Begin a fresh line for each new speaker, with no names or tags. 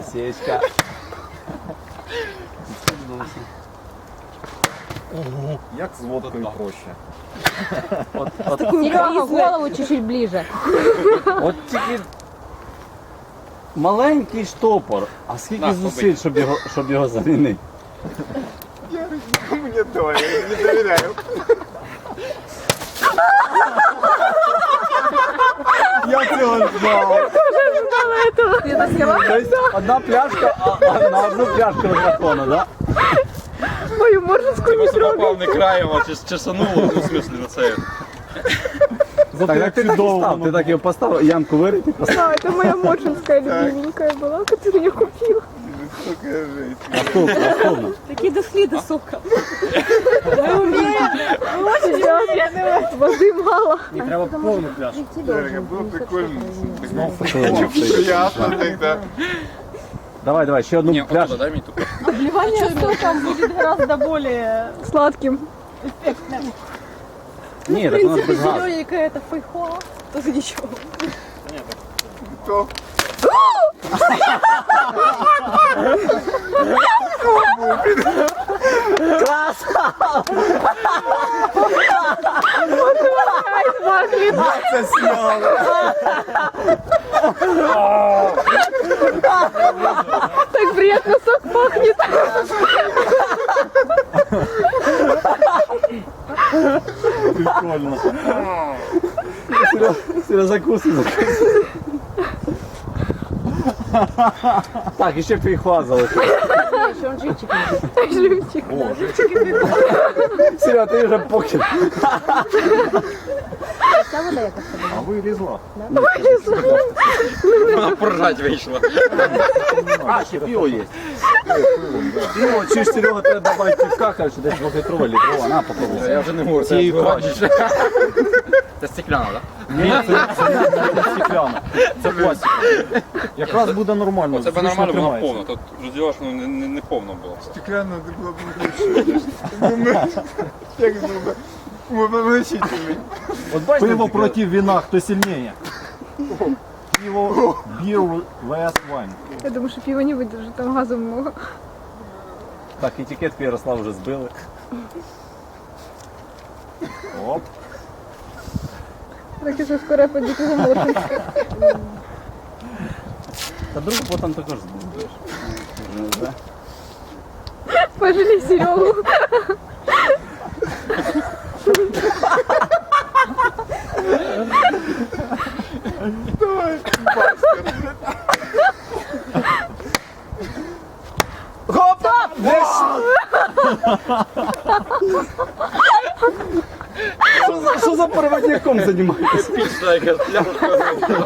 Осечка.
Як з водкою проще.
Серега, голову чуть-чуть ближе.
От тільки маленький штопор, а скільки зусиль, щоб його замінити.
Мені то, я не довіряю. Я цього знав.
Ты это съела?
Тобто одна пляшка, а на одну пляшку розрахована, да?
Мою мордочку не трогай.
Попав не краєм, а чесануло, ну, в смислі, на це.
Так, як ти так і став, ти так його поставив, ямку вирити,
А, это моя моршинская любименькая была, которую я купила.
наступно.
Такие дошли до сока. Воды мало.
Не треба повну пляшку.
Було прикольно.
Ясно тогда.
Давай, ще одну
Ні,
пляшку.
дай мені тут.
Обливание соком будет гораздо более сладким.
Ні,
В
так у нас
принципе,
без газу.
зелененькая это фейхоа. Тоже ничего.
То. Це сняли.
Так приятно сок пахнет.
Прикольно. Серега, закуси. Так, і ще фейхоа залишилось.
Живчик.
Серега, ти вже покинув.
А вилізла.
Вона поржать вийшла.
А, ще пиво є. Пиво, чи ж Серега треба добавити пивка, короче, десь 2-літрова, літрова, на, попробуй.
Я вже не можу.
Цієї
Це Це стекляна, так?
Ні, це стеклянно. Це пластик.
Якраз буде нормально.
Це б нормально було
тримається.
повно. Тут розділаш, ну не повно було.
Стеклянно це було б лучше. Як зуби. Вилучительний.
От бачите,
Пиво
таке-
проти вина, хто сильнее? Пиво, beer vs wine.
Я думаю, что пиво не выдержит, там газа много.
Так, етикетку Ярослав вже збили.
Оп.
Так что скоро пойдет за моршинской.
Та другу потім також збудеш. Да?
Пожалей Серегу.
Що за проводником займаєтесь?
Пічна якась пляшка.